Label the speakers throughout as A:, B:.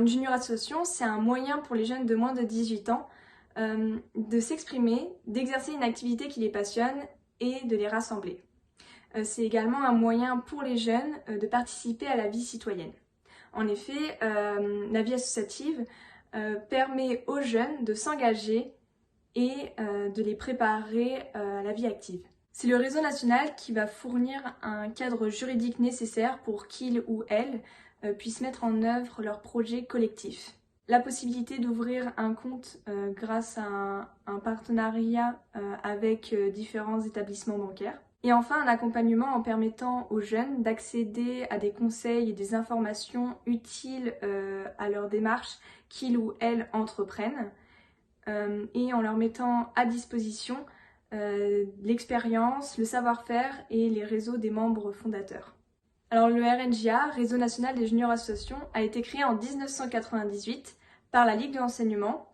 A: une junior association, c'est un moyen pour les jeunes de moins de 18 ans de s'exprimer, d'exercer une activité qui les passionne et de les rassembler. C'est également un moyen pour les jeunes de participer à la vie citoyenne. En effet, la vie associative permet aux jeunes de s'engager et de les préparer à la vie active. C'est le réseau national qui va fournir un cadre juridique nécessaire pour qu'ils ou elles puissent mettre en œuvre leurs projets collectifs. La possibilité d'ouvrir un compte grâce à un partenariat avec différents établissements bancaires. Et enfin, un accompagnement en permettant aux jeunes d'accéder à des conseils et des informations utiles à leur démarche qu'ils ou elles entreprennent et en leur mettant à disposition l'expérience, le savoir-faire et les réseaux des membres fondateurs. Alors le RNJA, Réseau National des Juniors Associations, a été créé en 1998 par la Ligue de l'enseignement,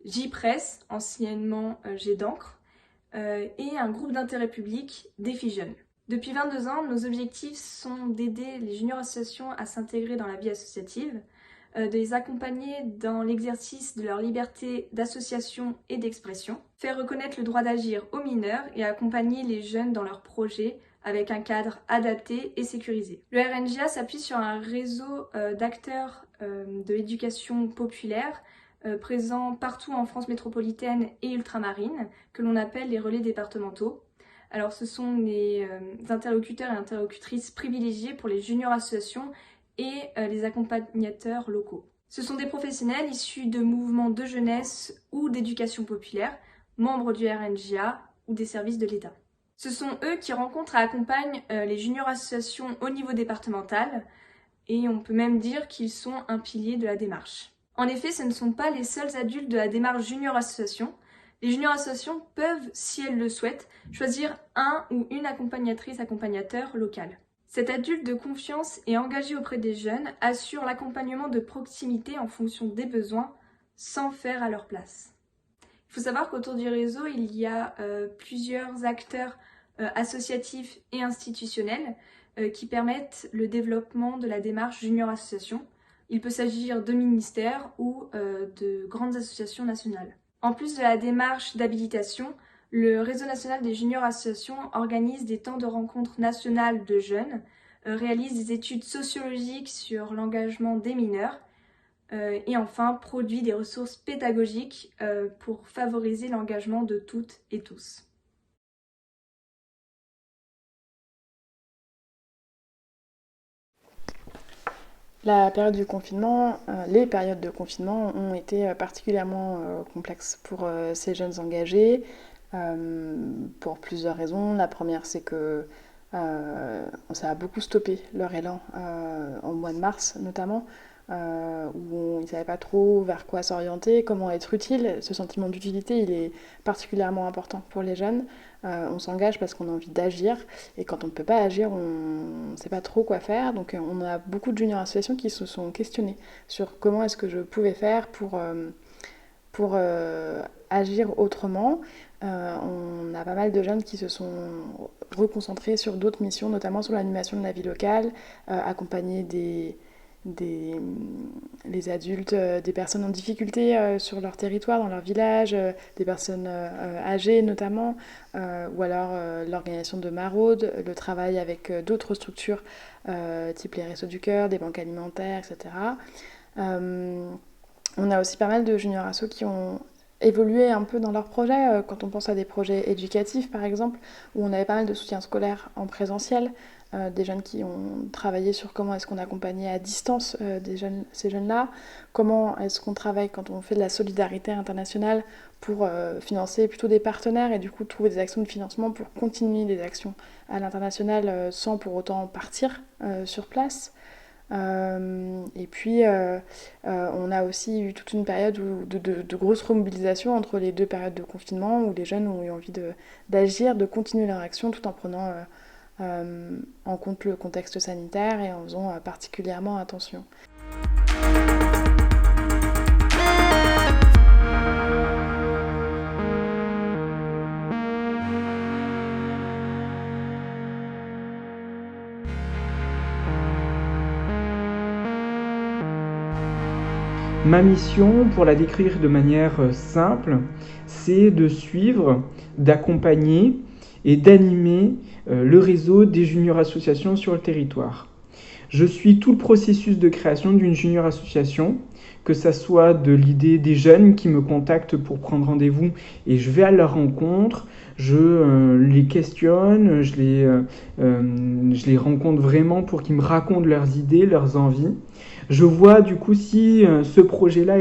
A: J-Presse, anciennement G-d'encre, et un groupe d'intérêt public, Défi Jeunes. Depuis 22 ans, nos objectifs sont d'aider les juniors associations à s'intégrer dans la vie associative, de les accompagner dans l'exercice de leur liberté d'association et d'expression, faire reconnaître le droit d'agir aux mineurs et accompagner les jeunes dans leurs projets avec un cadre adapté et sécurisé. Le RNJA s'appuie sur un réseau d'acteurs de l'éducation populaire présents partout en France métropolitaine et ultramarine, que l'on appelle les relais départementaux. Alors ce sont les interlocuteurs et interlocutrices privilégiés pour les juniors associations et les accompagnateurs locaux. Ce sont des professionnels issus de mouvements de jeunesse ou d'éducation populaire, membres du RNJA ou des services de l'État. Ce sont eux qui rencontrent et accompagnent les juniors associations au niveau départemental et on peut même dire qu'ils sont un pilier de la démarche. En effet, ce ne sont pas les seuls adultes de la démarche junior association. Les junior associations peuvent, si elles le souhaitent, choisir un ou une accompagnateur local. Cet adulte de confiance et engagé auprès des jeunes assure l'accompagnement de proximité en fonction des besoins, sans faire à leur place. Il faut savoir qu'autour du réseau, il y a plusieurs acteurs associatifs et institutionnels qui permettent le développement de la démarche junior association. Il peut s'agir de ministères ou de grandes associations nationales. En plus de la démarche d'habilitation, le Réseau national des juniors associations organise des temps de rencontre nationales de jeunes, réalise des études sociologiques sur l'engagement des mineurs et enfin produit des ressources pédagogiques pour favoriser l'engagement de toutes et tous.
B: La période du confinement, les périodes de confinement ont été particulièrement complexes pour ces jeunes engagés, pour plusieurs raisons. La première, c'est que ça a beaucoup stoppé leur élan au mois de mars notamment, où ils ne savaient pas trop vers quoi s'orienter, comment être utile. Ce sentiment d'utilité, il est particulièrement important pour les jeunes. On s'engage parce qu'on a envie d'agir, et quand on ne peut pas agir, on ne sait pas trop quoi faire. Donc on a beaucoup de juniors associations qui se sont questionnés sur comment est-ce que je pouvais faire pour agir autrement. On a pas mal de jeunes qui se sont reconcentrés sur d'autres missions, notamment sur l'animation de la vie locale, accompagner les adultes, des personnes en difficulté sur leur territoire, dans leur village, des personnes âgées notamment, ou alors l'organisation de maraudes, le travail avec d'autres structures type les Restos du Cœur, des banques alimentaires, etc. On a aussi pas mal de juniors assos qui ont évolué un peu dans leurs projets, quand on pense à des projets éducatifs par exemple, où on avait pas mal de soutien scolaire en présentiel, des jeunes qui ont travaillé sur comment est-ce qu'on accompagnait à distance ces jeunes-là, comment est-ce qu'on travaille quand on fait de la solidarité internationale pour financer plutôt des partenaires et du coup trouver des actions de financement pour continuer des actions à l'international sans pour autant partir sur place. Et puis on a aussi eu toute une période de grosse remobilisation entre les deux périodes de confinement où les jeunes ont eu envie d'agir, de continuer leur action tout en prenant en compte le contexte sanitaire et en faisant particulièrement attention.
C: Ma mission, pour la décrire de manière simple, c'est de suivre, d'accompagner et d'animer le réseau des juniors associations sur le territoire. Je suis tout le processus de création d'une junior association, que ça soit de l'idée des jeunes qui me contactent pour prendre rendez-vous et je vais à leur rencontre, je les questionne, je les rencontre vraiment pour qu'ils me racontent leurs idées, leurs envies. Je vois du coup si ce projet-là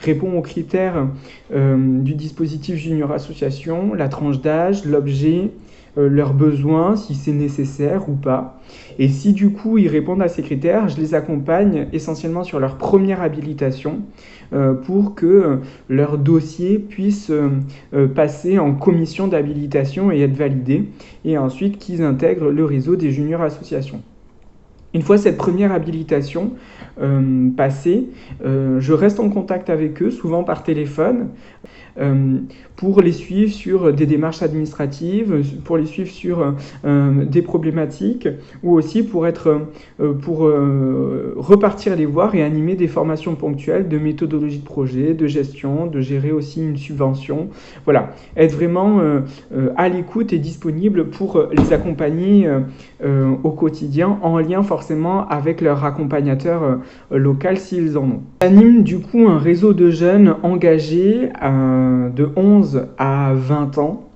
C: répond aux critères du dispositif junior association, la tranche d'âge, l'objet, leurs besoins, si c'est nécessaire ou pas. Et si du coup ils répondent à ces critères, je les accompagne essentiellement sur leur première habilitation pour que leur dossier puisse passer en commission d'habilitation et être validé, et ensuite qu'ils intègrent le réseau des juniors associations. Une fois cette première habilitation passée, je reste en contact avec eux, souvent par téléphone, pour les suivre sur des démarches administratives, pour les suivre sur des problématiques, ou aussi pour repartir les voir et animer des formations ponctuelles de méthodologie de projet, de gestion, de gérer aussi une subvention. Voilà, être vraiment à l'écoute et disponible pour les accompagner au quotidien, en lien forcément avec leur accompagnateur local s'ils en ont. J'anime du coup un réseau de jeunes engagés de 11 à 20 ans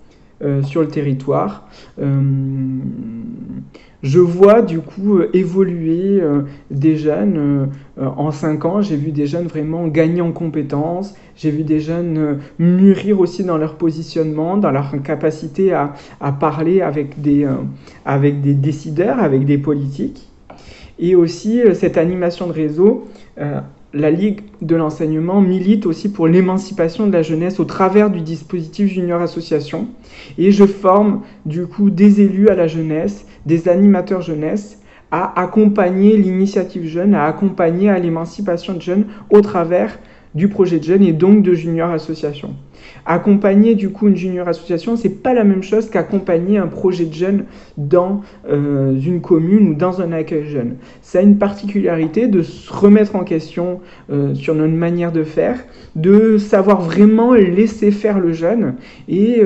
C: sur le territoire. Je vois du coup évoluer des jeunes. En 5 ans, j'ai vu des jeunes vraiment gagner en compétences. J'ai vu des jeunes mûrir aussi dans leur positionnement, dans leur capacité à parler avec des décideurs, avec des politiques. Et aussi cette animation de réseau, la Ligue de l'enseignement milite aussi pour l'émancipation de la jeunesse au travers du dispositif Junior Association. Et je forme du coup des élus à la jeunesse, des animateurs jeunesse, à accompagner l'initiative jeune, à accompagner à l'émancipation de jeunes au travers du projet de jeunes et donc de Junior Association. Accompagner du coup une junior association, c'est pas la même chose qu'accompagner un projet de jeunes dans une commune ou dans un accueil jeune. Ça a une particularité de se remettre en question sur notre manière de faire, de savoir vraiment laisser faire le jeune et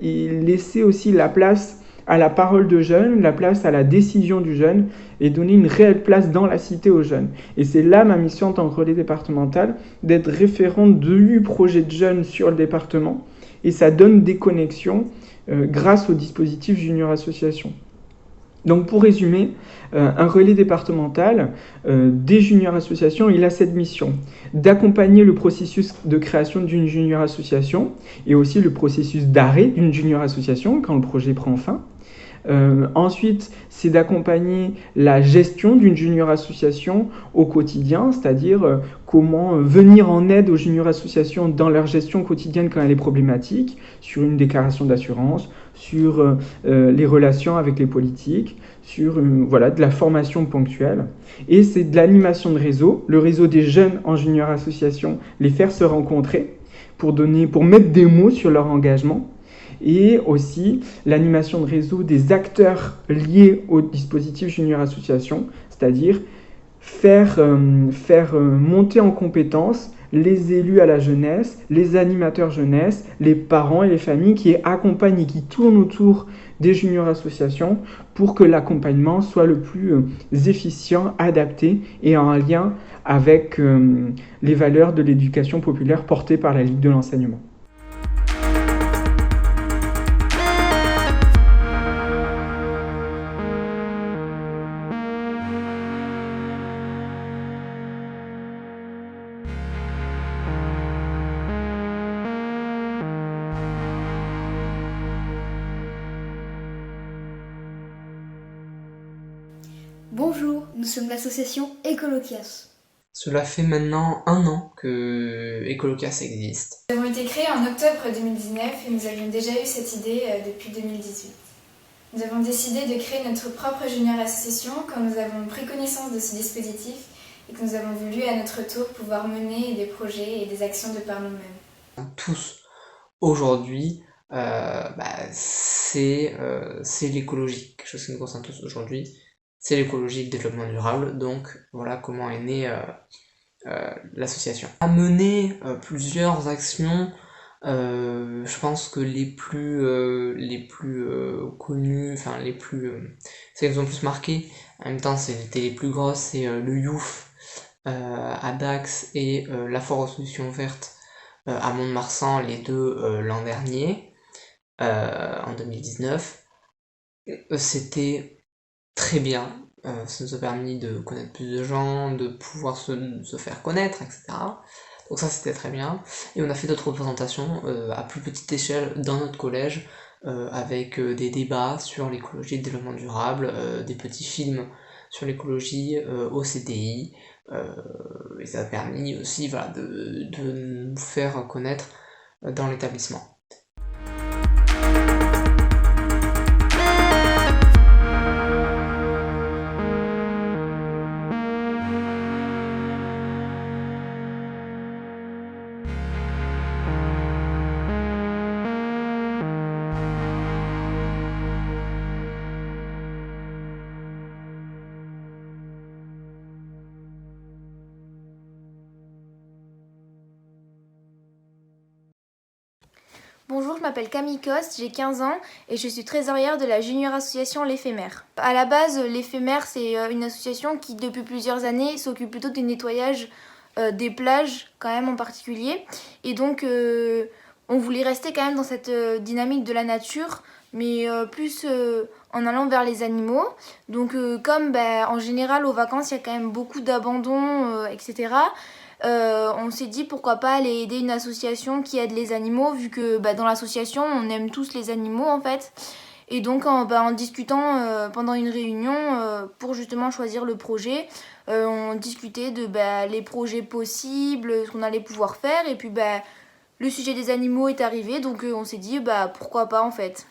C: laisser aussi la place à la parole de jeune, la place à la décision du jeune et donner une réelle place dans la cité aux jeunes. Et c'est là ma mission en tant que relais départemental, d'être référente du projet de jeunes sur le département, et ça donne des connexions grâce au dispositif Junior Association. Donc pour résumer, un relais départemental des junior associations, il a cette mission d'accompagner le processus de création d'une junior association et aussi le processus d'arrêt d'une junior association quand le projet prend fin. Ensuite, c'est d'accompagner la gestion d'une junior association au quotidien, c'est-à-dire comment venir en aide aux junior associations dans leur gestion quotidienne quand elle est problématique, sur une déclaration d'assurance, sur les relations avec les politiques, sur de la formation ponctuelle. Et c'est de l'animation de réseau, le réseau des jeunes en junior association, les faire se rencontrer pour mettre des mots sur leur engagement. Et aussi l'animation de réseau des acteurs liés au dispositif Junior Association, c'est-à-dire faire monter en compétence les élus à la jeunesse, les animateurs jeunesse, les parents et les familles qui accompagnent et qui tournent autour des junior associations pour que l'accompagnement soit le plus efficient, adapté et en lien avec les valeurs de l'éducation populaire portées par la Ligue de l'enseignement.
D: Bonjour, nous sommes l'association Écoloquias.
E: Cela fait maintenant 1 an que Écoloquias existe.
F: Nous avons été créés en octobre 2019 et nous avions déjà eu cette idée depuis 2018. Nous avons décidé de créer notre propre junior association quand nous avons pris connaissance de ce dispositif et que nous avons voulu à notre tour pouvoir mener des projets et des actions de par nous-mêmes.
E: Tous, aujourd'hui, c'est l'écologie, quelque chose qui nous concerne tous aujourd'hui. C'est l'écologie et le développement durable, donc voilà comment est né l'association a mené plusieurs actions. Je pense que les plus connues, enfin celles qui ont le plus marqué, en même temps c'était les plus grosses, c'est le Youth à Dax et la Foire aux Solutions Vertes à Mont-de-Marsan, les deux l'an dernier, en 2019. C'était très bien, ça nous a permis de connaître plus de gens, de pouvoir se faire connaître, etc. Donc ça c'était très bien. Et on a fait d'autres représentations à plus petite échelle dans notre collège, avec des débats sur l'écologie et le développement durable, des petits films sur l'écologie au CDI, et ça a permis aussi de nous faire connaître dans l'établissement.
G: Bonjour, je m'appelle Camille Coste, j'ai 15 ans et je suis trésorière de la junior association L'Éphémère. À la base, L'Éphémère, c'est une association qui, depuis plusieurs années, s'occupe plutôt du nettoyage des plages, quand même en particulier. Et donc, on voulait rester quand même dans cette dynamique de la nature, mais plus en allant vers les animaux. Donc, comme en général, aux vacances, il y a quand même beaucoup d'abandon, etc., on s'est dit pourquoi pas aller aider une association qui aide les animaux, vu que dans l'association on aime tous les animaux en fait. Et donc en discutant pendant une réunion pour justement choisir le projet, on discutait de les projets possibles, ce qu'on allait pouvoir faire, et puis le sujet des animaux est arrivé, donc on s'est dit pourquoi pas en fait.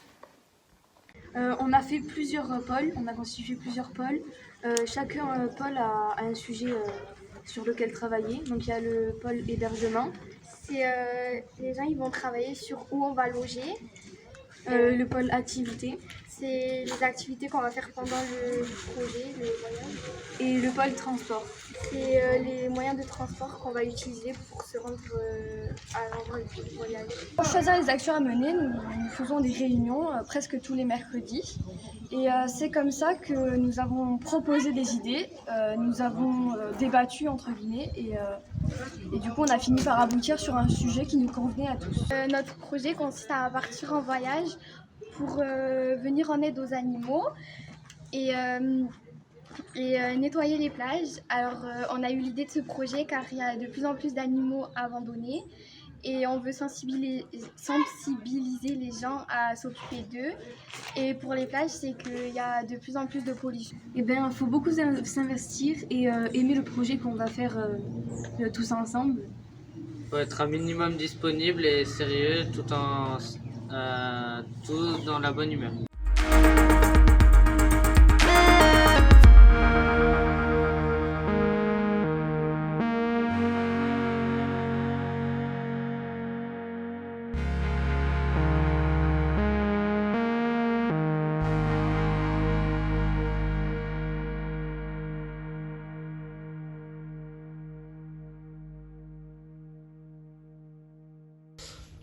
H: On a fait plusieurs pôles, on a constitué plusieurs pôles. Chacun pôle a un sujet sur lequel travailler. Donc il y a le pôle hébergement.
I: C'est les gens ils vont travailler sur où on va loger.
H: Le pôle activité.
I: C'est les activités qu'on va faire pendant le projet, le voyage.
H: Et le pôle transport.
I: C'est les moyens de transport qu'on va utiliser pour se rendre à l'endroit du voyage.
H: Pour choisir les actions à mener, nous faisons des réunions presque tous les mercredis. Et c'est comme ça que nous avons proposé des idées, nous avons débattu entre guillemets et du coup on a fini par aboutir sur un sujet qui nous convenait à tous.
I: Notre projet consiste à partir en voyage pour venir en aide aux animaux et nettoyer les plages. Alors on a eu l'idée de ce projet car il y a de plus en plus d'animaux abandonnés et on veut sensibiliser les gens à s'occuper d'eux. Et pour les plages, c'est qu'il y a de plus en plus de pollution.
H: Il faut beaucoup s'investir et aimer le projet qu'on va faire tous ensemble.
J: Il faut être un minimum disponible et sérieux tout dans la bonne humeur.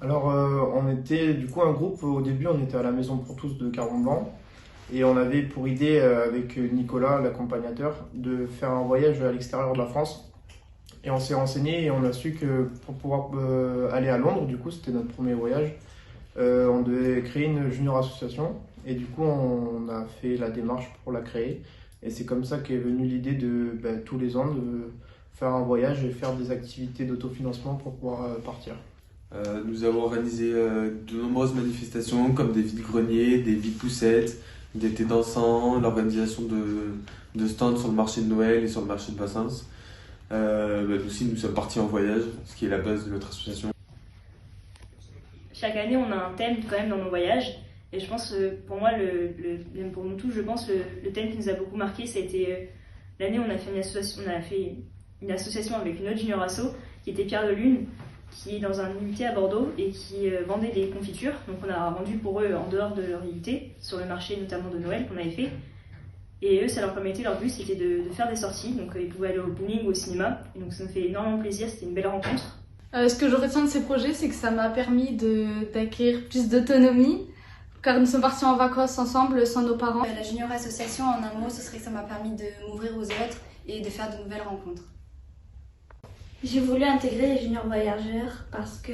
K: Alors on était du coup un groupe, au début on était à la Maison pour tous de Carbon-Blanc et on avait pour idée avec Nicolas, l'accompagnateur, de faire un voyage à l'extérieur de la France. Et on s'est renseigné et on a su que pour pouvoir aller à Londres, du coup c'était notre premier voyage, on devait créer une junior association et du coup on a fait la démarche pour la créer. Et c'est comme ça qu'est venue l'idée de tous les ans de faire un voyage et faire des activités d'autofinancement pour pouvoir partir.
L: Nous avons organisé de nombreuses manifestations comme des vides-greniers, des vides-poussettes, des thés dansants, l'organisation de stands sur le marché de Noël et sur le marché de Bassins. Aussi, nous sommes partis en voyage, ce qui est la base de notre association.
M: Chaque année, on a un thème quand même dans nos voyages. Et je pense, pour moi, même pour nous tous, je pense le thème qui nous a beaucoup marqué, ça a été l'année où on a fait une association avec une autre junior asso qui était Pierre de Lune, qui est dans un IUT à Bordeaux et qui vendait des confitures. Donc on a vendu pour eux en dehors de leur IUT, sur le marché notamment de Noël qu'on avait fait. Et eux, ça leur permettait, leur but c'était de faire des sorties, donc ils pouvaient aller au bowling ou au cinéma, et donc ça me fait énormément plaisir, c'était une belle rencontre.
N: Ce que je retiens de ces projets, c'est que ça m'a permis d'acquérir plus d'autonomie, car nous sommes partis en vacances ensemble sans nos parents.
O: La Junior Association, en un mot, ce serait que ça m'a permis de m'ouvrir aux autres et de faire de nouvelles rencontres.
P: J'ai voulu intégrer les juniors voyageurs parce que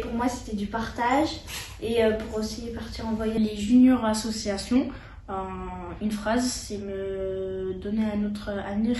P: pour moi c'était du partage et pour aussi partir en voyage.
Q: Les juniors associations, une phrase, c'est me donner un autre avenir